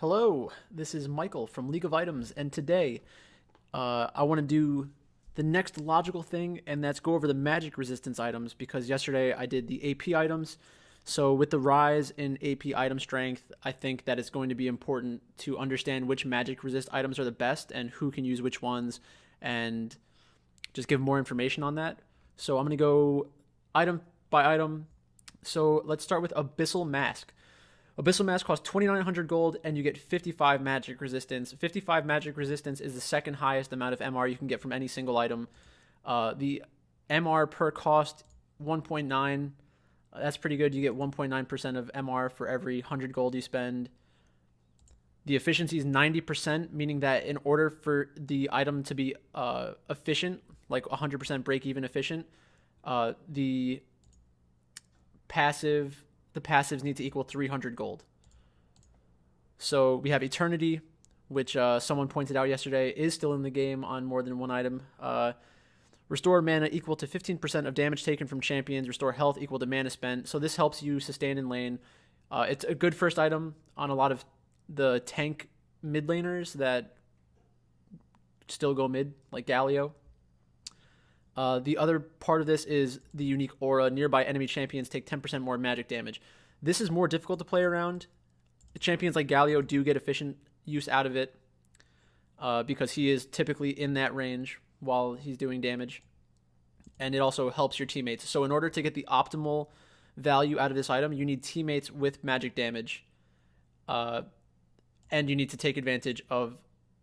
Hello, this is Michael from League of Items, and today I want to do the next logical thing, and that's go over the magic resistance items because yesterday I did the AP items. So, with the rise in AP item strength, I think that it's going to be important to understand which magic resist items are the best and who can use which ones, and just give more information on that. So, I'm going to go item by item. So, let's start with Abyssal Mask. Abyssal Mask costs 2,900 gold, and you get 55 magic resistance. 55 magic resistance is the second highest amount of MR you can get from any single item. The MR per cost 1.9. That's pretty good. You get 1.9% of MR for every 100 gold you spend. The efficiency is 90%, meaning that in order for the item to be efficient, like 100% break even efficient, the passives need to equal 300 gold. So we have Eternity, which someone pointed out yesterday is still in the game on more than one item. Restore mana equal to 15% of damage taken from champions. Restore health equal to mana spent. So this helps you sustain in lane. It's a good first item on a lot of the tank mid laners that still go mid, like Galio. The other part of this is the unique aura. Nearby enemy champions take 10% more magic damage. This is more difficult to play around. Champions like Galio do get efficient use out of it because he is typically in that range while he's doing damage. And it also helps your teammates. So in order to get the optimal value out of this item, you need teammates with magic damage. And you need to take advantage of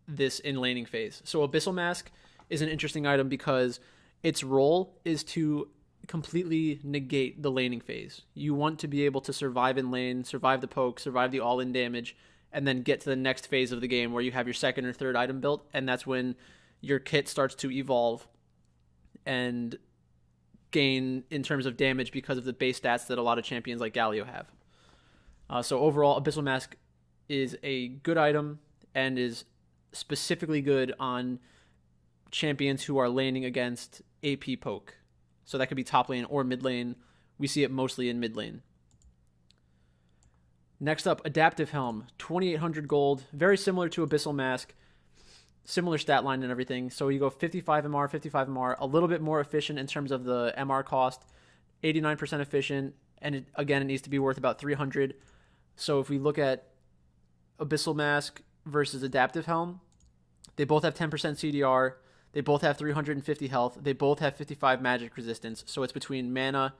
this in laning phase. So Abyssal Mask is an interesting item because its role is to completely negate the laning phase. You want to be able to survive in lane, survive the poke, survive the all-in damage, and then get to the next phase of the game where you have your second or third item built, and that's when your kit starts to evolve and gain in terms of damage because of the base stats that a lot of champions like Galio have. So overall, Abyssal Mask is a good item and is specifically good on champions who are laning against AP poke. So that could be top lane or mid lane. We see it mostly in mid lane. Next up, Adaptive Helm, 2,800 gold. Very similar to Abyssal Mask. Similar stat line and everything. So you go 55 MR, 55 MR. A little bit more efficient in terms of the MR cost. 89% efficient. And it needs to be worth about 300. So if we look at Abyssal Mask versus Adaptive Helm, they both have 10% CDR. They both have 350 health. They both have 55 magic resistance. So it's between mana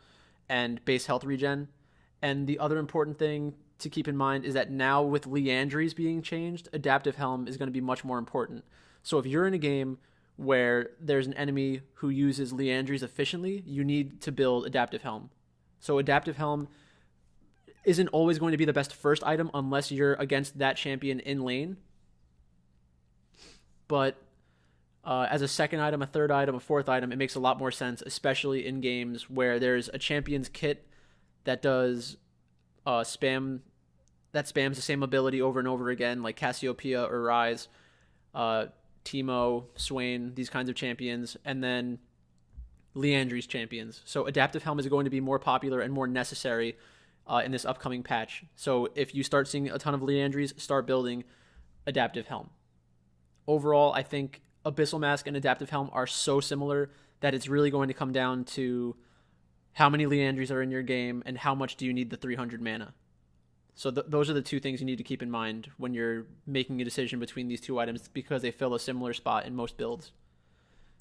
and base health regen. And the other important thing to keep in mind is that now with Liandry's being changed, Adaptive Helm is going to be much more important. So if you're in a game where there's an enemy who uses Liandry's efficiently, you need to build Adaptive Helm. So Adaptive Helm isn't always going to be the best first item unless you're against that champion in lane. But as a second item, a third item, a fourth item, it makes a lot more sense, especially in games where there's a champion's kit that does spams the same ability over and over again, like Cassiopeia or Ryze, Teemo, Swain, these kinds of champions, and then Liandry's champions. So Adaptive Helm is going to be more popular and more necessary in this upcoming patch. So if you start seeing a ton of Liandry's, start building Adaptive Helm. Overall, I think Abyssal Mask and Adaptive Helm are so similar that it's really going to come down to how many Liandry's are in your game and how much do you need the 300 mana. So those are the two things you need to keep in mind when you're making a decision between these two items because they fill a similar spot in most builds.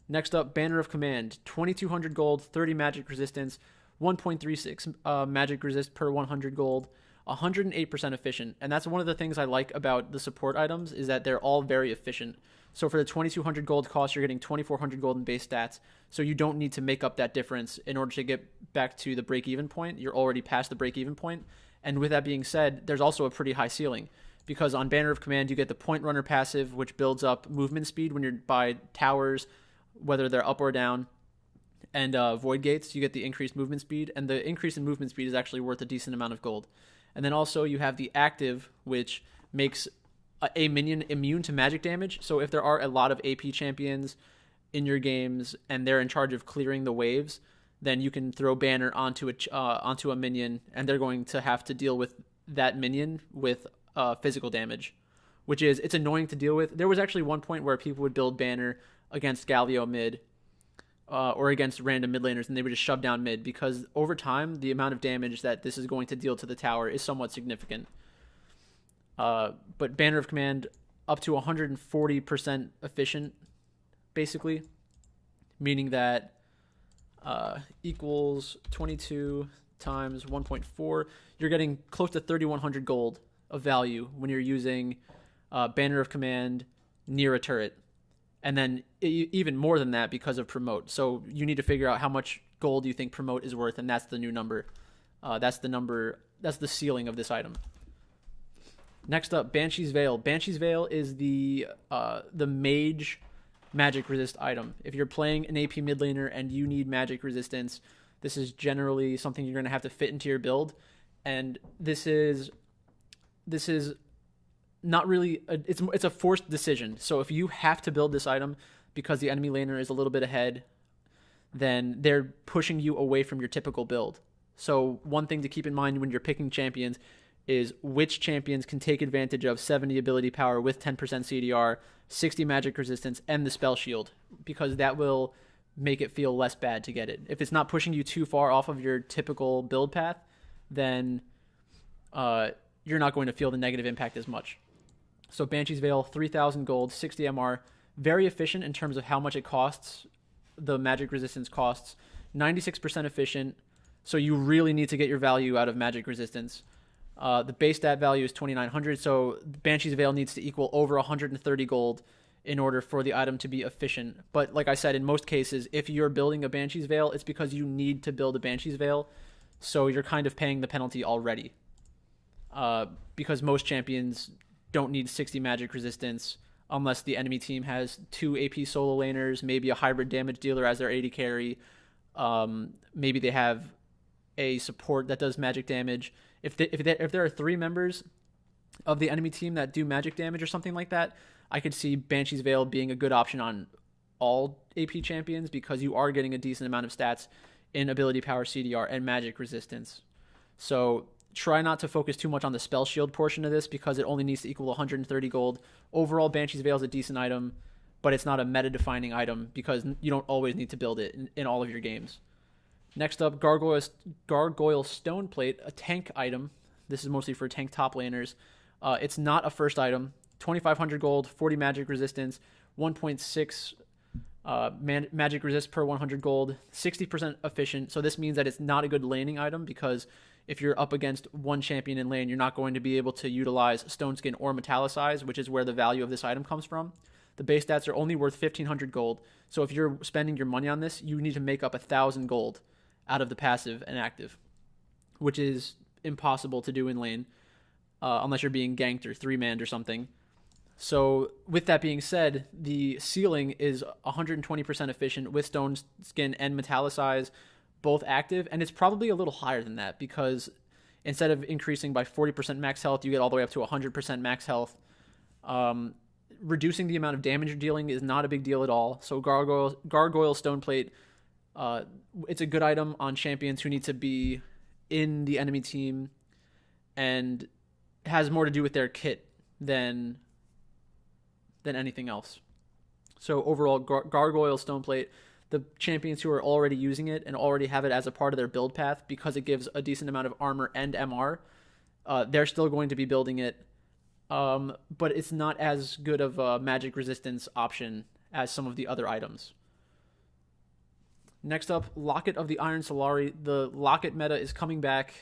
Next up, Banner of Command, 2,200 gold, 30 magic resistance, 1.36 magic resist per 100 gold, 108% efficient. And that's one of the things I like about the support items is that they're all very efficient. So for the 2,200 gold cost, you're getting 2,400 gold in base stats. So you don't need to make up that difference in order to get back to the break-even point. You're already past the break-even point. And with that being said, there's also a pretty high ceiling because on Banner of Command, you get the Point Runner passive, which builds up movement speed when you're by towers, whether they're up or down. And Void Gates, you get the increased movement speed. And the increase in movement speed is actually worth a decent amount of gold. And then also you have the active, which makes a minion immune to magic damage. So if there are a lot of AP champions in your games and they're in charge of clearing the waves, then you can throw Banner onto a minion, and they're going to have to deal with that minion with physical damage. which is it's annoying to deal with. There was actually one point where people would build Banner against Galio mid or against random mid laners, and they would just shove down mid because over time, the amount of damage that this is going to deal to the tower is somewhat significant. But Banner of Command up to 140% efficient, basically, meaning that equals 22 times 1.4. You're getting close to 3,100 gold of value when you're using Banner of Command near a turret. And then even more than that because of Promote. So you need to figure out how much gold you think Promote is worth, and that's the new number. That's the ceiling of this item. Next up, Banshee's Veil. Banshee's Veil is the mage magic resist item. If you're playing an AP mid laner and you need magic resistance, this is generally something you're going to have to fit into your build. And this is not really it's a forced decision. So if you have to build this item because the enemy laner is a little bit ahead, then they're pushing you away from your typical build. So one thing to keep in mind when you're picking champions is which champions can take advantage of 70 ability power with 10% CDR, 60 magic resistance, and the spell shield, because that will make it feel less bad to get it. If it's not pushing you too far off of your typical build path, then you're not going to feel the negative impact as much. So Banshee's Veil, 3,000 gold, 60 MR, very efficient in terms of how much it costs. The magic resistance costs 96% efficient, so you really need to get your value out of magic resistance. The base stat value is 2,900, so Banshee's Veil needs to equal over 130 gold in order for the item to be efficient. But like I said, in most cases, if you're building a Banshee's Veil, it's because you need to build a Banshee's Veil, so you're kind of paying the penalty already. Because most champions don't need 60 magic resistance unless the enemy team has 2 AP solo laners, maybe a hybrid damage dealer as their AD carry. Maybe they have a support that does magic damage. If there are 3 members of the enemy team that do magic damage or something like that, I could see Banshee's Veil being a good option on all AP champions because you are getting a decent amount of stats in ability power, CDR, and magic resistance. So try not to focus too much on the spell shield portion of this because it only needs to equal 130 gold. Overall, Banshee's Veil is a decent item, but it's not a meta-defining item because you don't always need to build it in all of your games. Next up, Gargoyle Stoneplate, a tank item. This is mostly for tank top laners. It's not a first item. 2,500 gold, 40 magic resistance, 1.6 magic resist per 100 gold, 60% efficient. So this means that it's not a good laning item because if you're up against one champion in lane, you're not going to be able to utilize Stone Skin or Metallicize, which is where the value of this item comes from. The base stats are only worth 1,500 gold. So if you're spending your money on this, you need to make up 1,000 gold out of the passive and active, which is impossible to do in lane unless you're being ganked or 3-manned or something. So with that being said, the ceiling is 120% efficient with Stone Skin and Metallicize both active, and it's probably a little higher than that because instead of increasing by 40% max health, you get all the way up to 100% max health. Reducing the amount of damage you're dealing is not a big deal at all. So Gargoyle Stoneplate, it's a good item on champions who need to be in the enemy team and has more to do with their kit than anything else. So overall, Gargoyle Stoneplate, the champions who are already using it and already have it as a part of their build path because it gives a decent amount of armor and MR, they're still going to be building it. But it's not as good of a magic resistance option as some of the other items. Next up, Locket of the Iron Solari. The Locket meta is coming back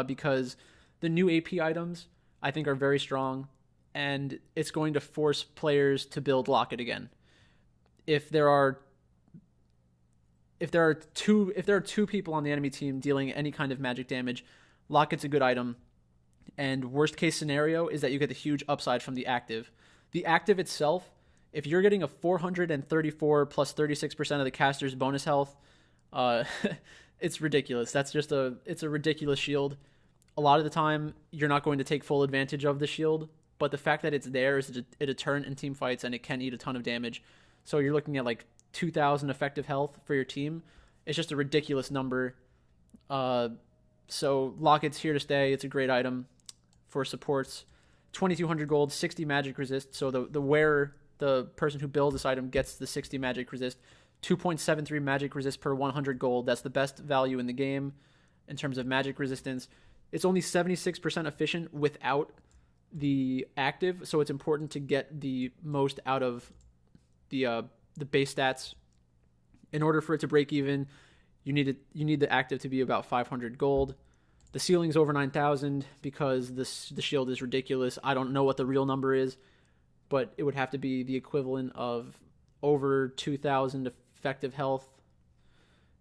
because the new AP items, I think, are very strong, and it's going to force players to build Locket again. If there are two people on the enemy team dealing any kind of magic damage, Locket's a good item. And worst case scenario is that you get the huge upside from the active. The active itself, if you're getting a 434 plus 36% of the caster's bonus health, it's ridiculous. It's a ridiculous shield. A lot of the time, you're not going to take full advantage of the shield, but the fact that it's there is a deterrent in team fights, and it can eat a ton of damage. So you're looking at like 2,000 effective health for your team. It's just a ridiculous number. So Locket's here to stay. It's a great item for supports. 2,200 gold, 60 magic resist. So the wearer, the person who builds this item, gets the 60 magic resist. 2.73 magic resist per 100 gold. That's the best value in the game in terms of magic resistance. It's only 76% efficient without the active, so it's important to get the most out of the base stats. In order for it to break even, you need the active to be about 500 gold. The ceiling's over 9,000 because the shield is ridiculous. I don't know what the real number is, but it would have to be the equivalent of over 2,000 effective health,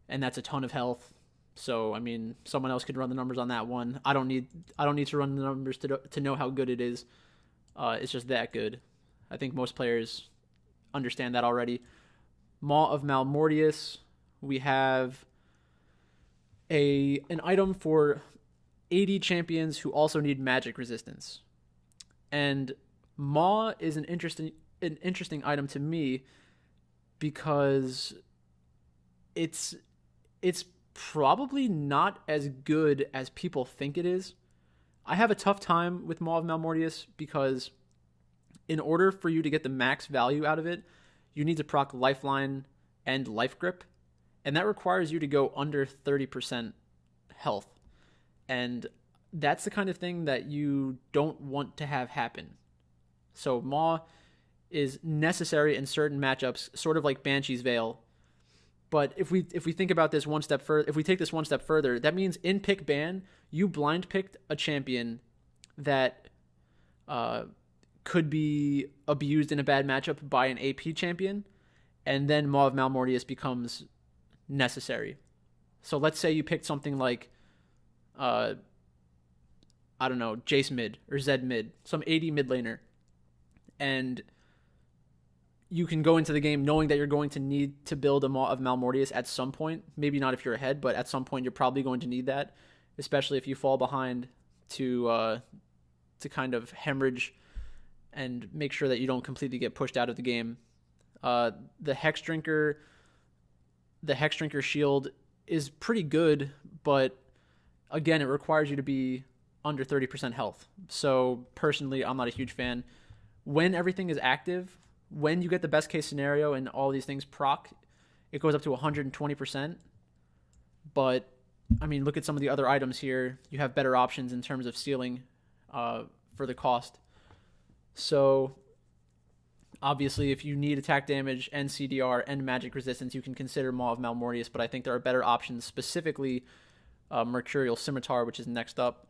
and that's a ton of health. So I mean, someone else could run the numbers on that one. I don't need to run the numbers to know how good it is. It's just that good. I think most players understand that already. Maw of Malmortius. We have an item for 80 champions who also need magic resistance. And Maw is an interesting item to me because it's probably not as good as people think it is. I have a tough time with Maw of Malmortius because in order for you to get the max value out of it, you need to proc Lifeline and Life Grip, and that requires you to go under 30% health. And that's the kind of thing that you don't want to have happen. So Maw is necessary in certain matchups, sort of like Banshee's Veil. But if we think about this one step further, if we take this one step further, that means in pick ban, you blind picked a champion that could be abused in a bad matchup by an AP champion, and then Maw of Malmortius becomes necessary. So let's say you picked something like, I don't know, Jace mid or Zed mid, some AD mid laner, and you can go into the game knowing that you're going to need to build a Maw of Malmortius at some point. Maybe not if you're ahead, but at some point you're probably going to need that, especially if you fall behind to kind of hemorrhage and make sure that you don't completely get pushed out of the game. The Hex Drinker shield is pretty good, but again, it requires you to be under 30% health. So personally, I'm not a huge fan. When everything is active, when you get the best case scenario and all these things proc, it goes up to 120%. But I mean, look at some of the other items here. You have better options in terms of ceiling for the cost. So obviously, if you need attack damage and CDR and magic resistance, you can consider Maw of Malmortius, but I think there are better options, specifically Mercurial Scimitar, which is next up.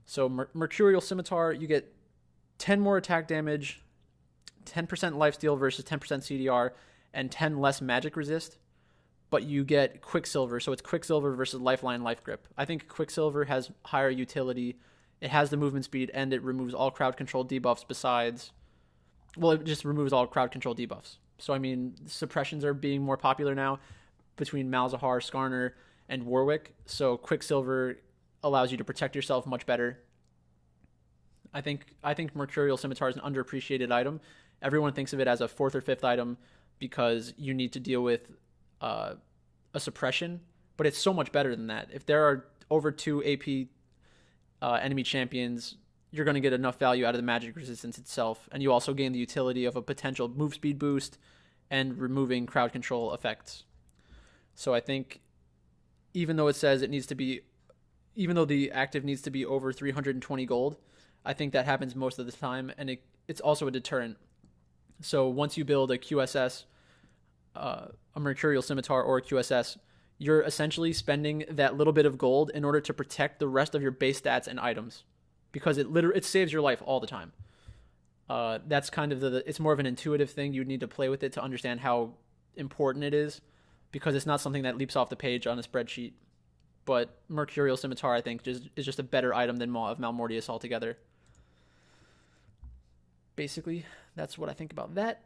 So Mercurial Scimitar, you get 10 more attack damage, 10% lifesteal versus 10% CDR, and 10 less magic resist, but you get Quicksilver, so it's Quicksilver versus Lifeline Life Grip. I think Quicksilver has higher utility. It has the movement speed, and it removes all crowd control debuffs besides... Well, it just removes all crowd control debuffs. So, I mean, suppressions are being more popular now between Malzahar, Skarner, and Warwick. So Quicksilver allows you to protect yourself much better. I think Mercurial Scimitar is an underappreciated item. Everyone thinks of it as a 4th or 5th item because you need to deal with a suppression, but it's so much better than that. If there are over 2 AP enemy champions, you're going to get enough value out of the magic resistance itself, and you also gain the utility of a potential move speed boost and removing crowd control effects. So I think even though the active needs to be over 320 gold, I think that happens most of the time, and it's also a deterrent. So once you build a QSS, a Mercurial Scimitar or a QSS, you're essentially spending that little bit of gold in order to protect the rest of your base stats and items, because it saves your life all the time. That's kind of it's more of an intuitive thing. You'd need to play with it to understand how important it is, because it's not something that leaps off the page on a spreadsheet. But Mercurial Scimitar, I think, is just a better item than Maw of Malmortius altogether. Basically, that's what I think about that.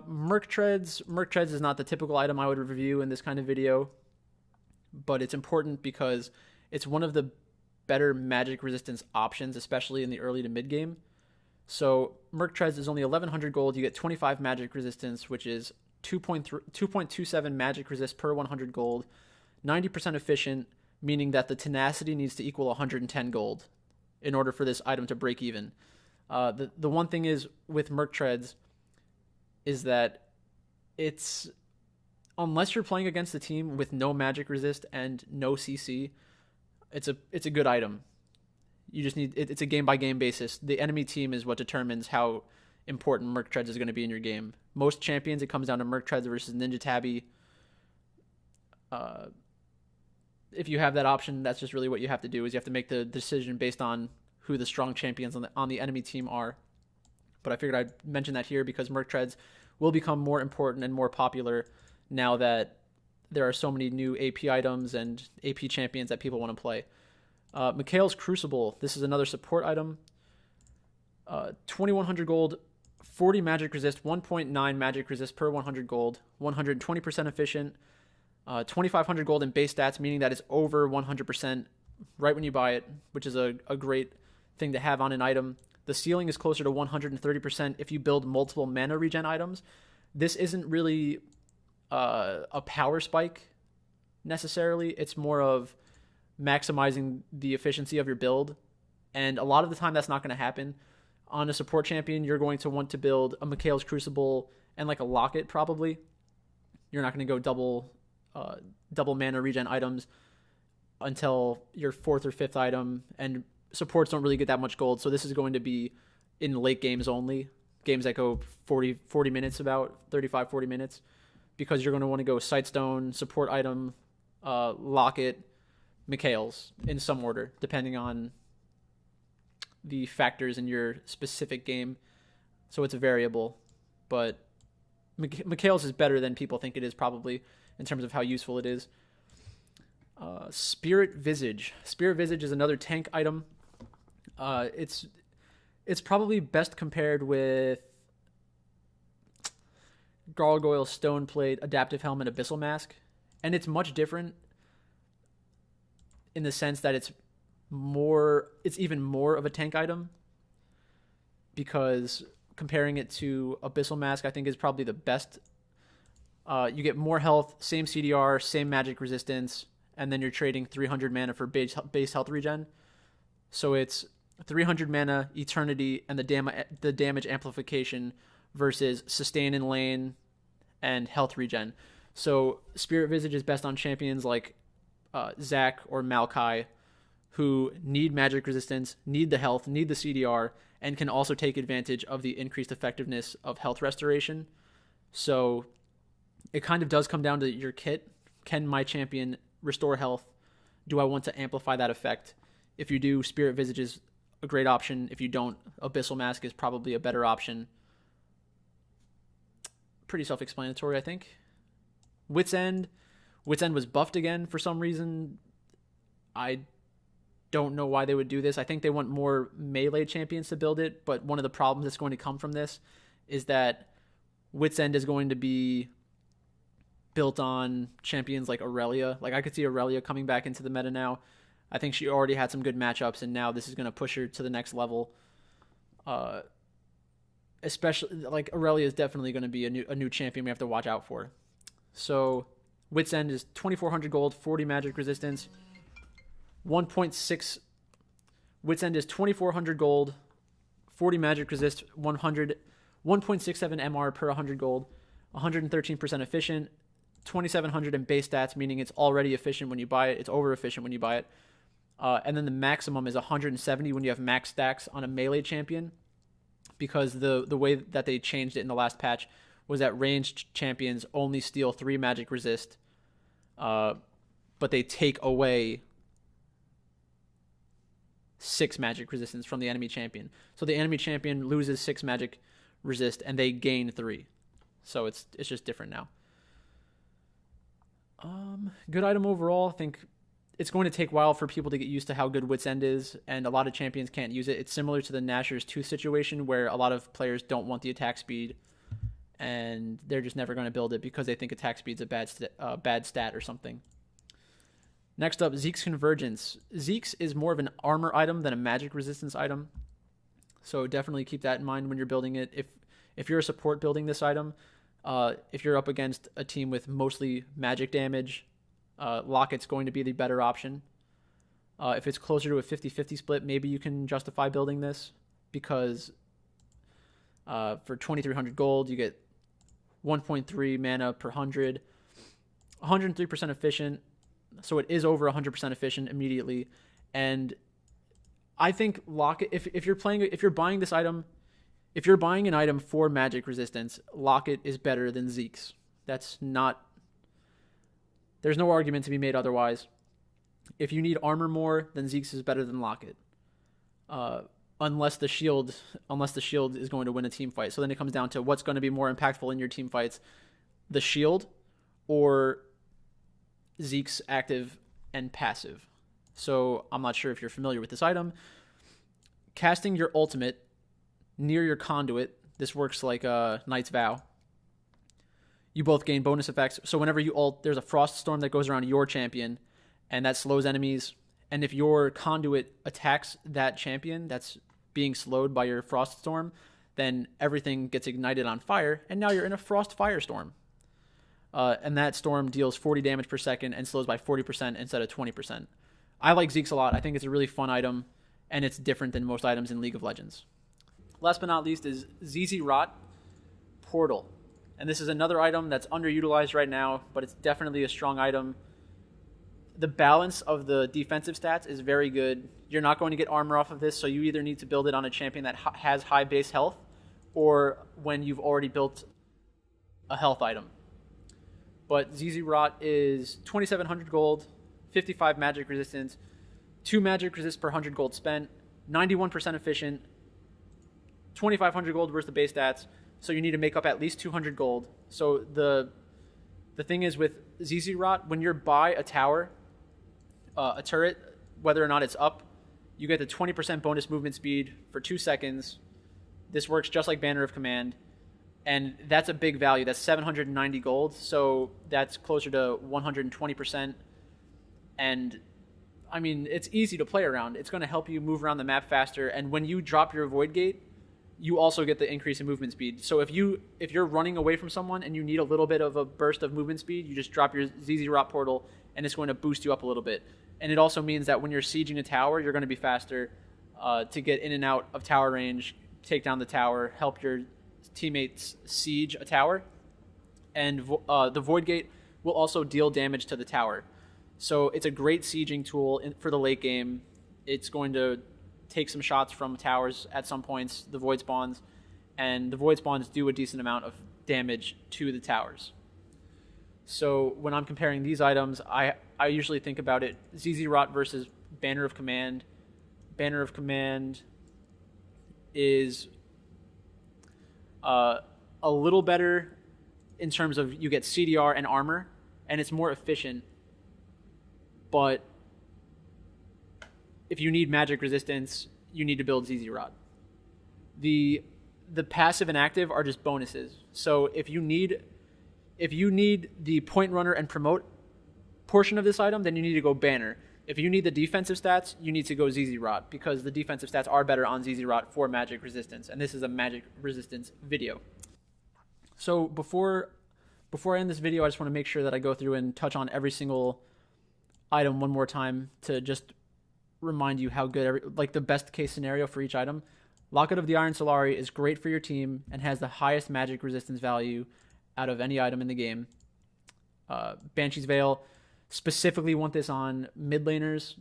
Merc Treads is not the typical item I would review in this kind of video, but it's important because it's one of the better magic resistance options, especially in the early to mid game. So Merc Treads is only 1100 gold. You get 25 magic resistance, which is 2.27 magic resist per 100 gold, 90% efficient, meaning that the tenacity needs to equal 110 gold in order for this item to break even. The one thing is with Merc Treads is that it's unless you're playing against a team with no magic resist and no CC, it's a good item. You just need it's a game by game basis. The enemy team is what determines how important Merc Treads is going to be in your game. Most champions, it comes down to Merc Treads versus Ninja Tabby. If you have that option, that's just really what you have to do. Is you have to make the decision based on who the strong champions on the enemy team are. But I figured I'd mention that here because Merc Treads will become more important and more popular now that there are so many new AP items and AP champions that people want to play. Mikael's Crucible. This is another support item. 2100 gold, 40 magic resist, 1.9 magic resist per 100 gold, 120% efficient, 2500 gold in base stats, meaning that it's over 100% right when you buy it, which is a great thing to have on an item. The ceiling is closer to 130% if you build multiple mana regen items. This isn't really a power spike necessarily. It's more of maximizing the efficiency of your build. And a lot of the time that's not going to happen. On a support champion, you're going to want to build a Mikael's Crucible and like a Locket probably. You're not going to go double mana regen items until your fourth or fifth item, and supports don't really get that much gold, so this is going to be in late games only, games that go 40 minutes, about 35-40 minutes, because you're going to want to go Sightstone, support item, Locket, Mikael's in some order depending on the factors in your specific game, so it's a variable, but Mikael's is better than people think it is probably in terms of how useful it is. Spirit Visage. Spirit Visage is another tank item. It's probably best compared with Gargoyle, Stoneplate, Adaptive Helmet, Abyssal Mask, and it's much different in the sense that it's even more of a tank item, because comparing it to Abyssal Mask, I think is probably the best. You get more health, same CDR, same magic resistance, and then you're trading 300 mana for base health regen. So it's 300 mana, Eternity, and the damage amplification versus sustain in lane and health regen. So Spirit Visage is best on champions like Zac or Maokai, who need magic resistance, need the health, need the CDR, and can also take advantage of the increased effectiveness of health restoration. So it kind of does come down to your kit. Can my champion restore health? Do I want to amplify that effect? If you do, Spirit Visage is a great option. If you don't, Abyssal Mask is probably a better option. Pretty self-explanatory, I think. Wit's End. Wit's End was buffed again for some reason. I don't know why they would do this. I think they want more melee champions to build it, but one of the problems that's going to come from this is that Wit's End is going to be built on champions like Aurelia. Like, I could see Aurelia coming back into the meta now. I think she already had some good matchups, and now this is going to push her to the next level. Especially, like, Aurelia is definitely going to be a new champion we have to watch out for. So Wit's End is 2,400 gold, 40 magic resistance, 1.6. Wit's End is 2,400 gold, 40 magic resist, 100, 1.67 MR per 100 gold, 113% efficient, 2,700 in base stats, meaning it's already efficient when you buy it. It's over efficient when you buy it. And then the maximum is 170 when you have max stacks on a melee champion, because the way that they changed it in the last patch was that ranged champions only steal 3 magic resist, but they take away 6 magic resistance from the enemy champion. So the enemy champion loses 6 magic resist and they gain 3. So it's just different now. Good item overall. I think it's going to take a while for people to get used to how good Wit's End is, and a lot of champions can't use it. It's similar to the Nashor's Tooth situation, where a lot of players don't want the attack speed, and they're just never going to build it because they think attack speed's a bad stat or something. Next up, Zeke's Convergence. Zeke's is more of an armor item than a magic resistance item, so definitely keep that in mind when you're building it. If you're a support building this item, if you're up against a team with mostly magic damage, Locket's going to be the better option. If it's closer to a 50-50 split, maybe you can justify building this. because for 2,300 gold, you get 1.3 mana per 100, 103% efficient. So it is over 100% efficient immediately. And I think Locket, if you're buying this item, if you're buying an item for magic resistance, Locket is better than Zeke's. There's no argument to be made otherwise. If you need armor more, then Zeke's is better than Locket. Unless the shield is going to win a team fight. So then it comes down to what's going to be more impactful in your team fights, the shield or Zeke's active and passive. So I'm not sure if you're familiar with this item. Casting your ultimate near your conduit, this works like Knight's Vow. You both gain bonus effects. So whenever you ult, there's a frost storm that goes around your champion, and that slows enemies. And if your conduit attacks that champion that's being slowed by your frost storm, then everything gets ignited on fire, and now you're in a frost firestorm. And that storm deals 40 damage per second and slows by 40% instead of 20%. I like Zeke's a lot. I think it's a really fun item, and it's different than most items in League of Legends. Last but not least is ZZ Rot Portal. And this is another item that's underutilized right now, but it's definitely a strong item. The balance of the defensive stats is very good. You're not going to get armor off of this, so you either need to build it on a champion that has high base health, or when you've already built a health item. But ZZ Rot is 2,700 gold, 55 magic resistance, 2 magic resist per 100 gold spent, 91% efficient, 2,500 gold worth of base stats, so you need to make up at least 200 gold. So the thing is with ZZ Rot, when you're by a tower, a turret, whether or not it's up, you get the 20% bonus movement speed for 2 seconds. This works just like Banner of Command, and that's a big value. That's 790 gold, so that's closer to 120%. And I mean, it's easy to play around. It's going to help you move around the map faster, and when you drop your Void Gate, you also get the increase in movement speed. So if you're running away from someone and you need a little bit of a burst of movement speed, you just drop your ZZ Rot Portal, and it's going to boost you up a little bit. And it also means that when you're sieging a tower, you're going to be faster to get in and out of tower range, take down the tower, help your teammates siege a tower. And the Void Gate will also deal damage to the tower. So it's a great sieging tool for the late game. It's going to take some shots from towers at some points, the Void Spawns, and the Void Spawns do a decent amount of damage to the towers. So when I'm comparing these items, I usually think about it ZZ Rot versus Banner of Command. Banner of Command is a little better in terms of you get CDR and armor, and it's more efficient. But if you need magic resistance, you need to build ZZ Rot. The passive and active are just bonuses. So if you need the point runner and promote portion of this item, then you need to go Banner. If you need the defensive stats, you need to go ZZ Rot, because the defensive stats are better on ZZ Rot for magic resistance, and this is a magic resistance video. So before I end this video, I just want to make sure that I go through and touch on every single item one more time to just remind you how good, like the best case scenario for each item. Locket of the Iron Solari is great for your team and has the highest magic resistance value out of any item in the game. Banshee's Veil, specifically want this on mid laners.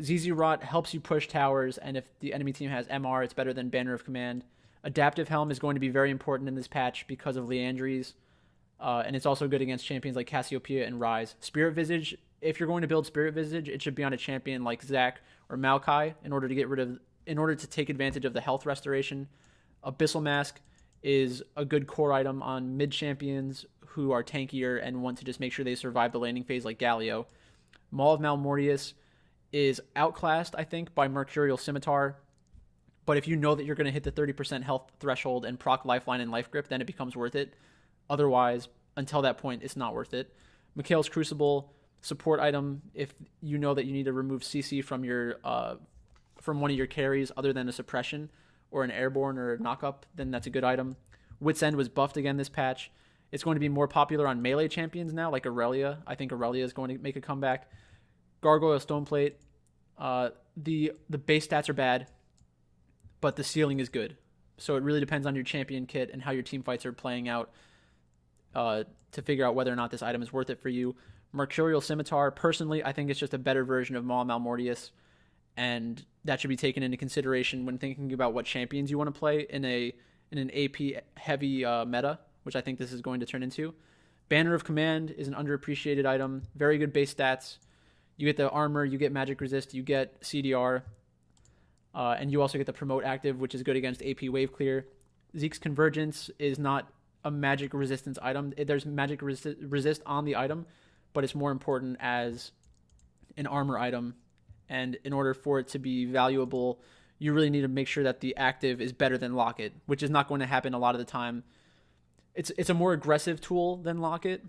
ZZ Rot helps you push towers, and if the enemy team has MR, it's better than Banner of Command. Adaptive Helm is going to be very important in this patch because of Liandry's, and it's also good against champions like Cassiopeia and Ryze. Spirit Visage, if you're going to build Spirit Visage, it should be on a champion like Zac or Maokai in order to take advantage of the health restoration. Abyssal Mask is a good core item on mid champions who are tankier and want to just make sure they survive the laning phase like Galio. Maul of Malmortius is outclassed, I think, by Mercurial Scimitar. But if you know that you're going to hit the 30% health threshold and proc Lifeline and Life Grip, then it becomes worth it. Otherwise, until that point, it's not worth it. Mikhail's Crucible, support item if you know that you need to remove CC from your from one of your carries other than a suppression or an airborne or a knockup, then that's a good item. Wit's End was buffed again this patch. It's going to be more popular on melee champions now, like Aurelia. I think Aurelia is going to make a comeback. Gargoyle Stoneplate. The base stats are bad, but the ceiling is good. So it really depends on your champion kit and how your team fights are playing out to figure out whether or not this item is worth it for you. Mercurial Scimitar, personally, I think it's just a better version of Maul Malmortius, and that should be taken into consideration when thinking about what champions you want to play in an AP heavy meta, which I think this is going to turn into. Banner of Command is an underappreciated item, very good base stats. You get the armor, you get magic resist, you get CDR, and you also get the promote active, which is good against AP wave clear. Zeke's Convergence is not a magic resistance item. There's magic resist on the item, but it's more important as an armor item. And in order for it to be valuable, you really need to make sure that the active is better than Locket, which is not going to happen a lot of the time. It's a more aggressive tool than Locket.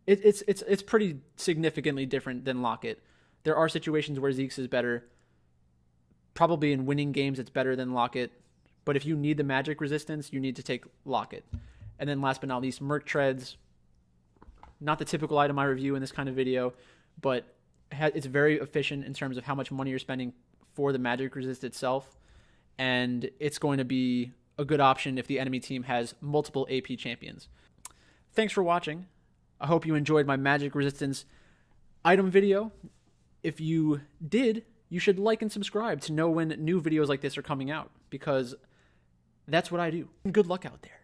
It's pretty significantly different than Locket. There are situations where Zeke's is better. Probably in winning games, it's better than Locket. But if you need the magic resistance, you need to take Locket. And then last but not least, Merc Treads. Not the typical item I review in this kind of video, but it's very efficient in terms of how much money you're spending for the magic resist itself. And it's going to be a good option if the enemy team has multiple AP champions. Thanks for watching. I hope you enjoyed my magic resistance item video. If you did, you should like and subscribe to know when new videos like this are coming out, because that's what I do. Good luck out there.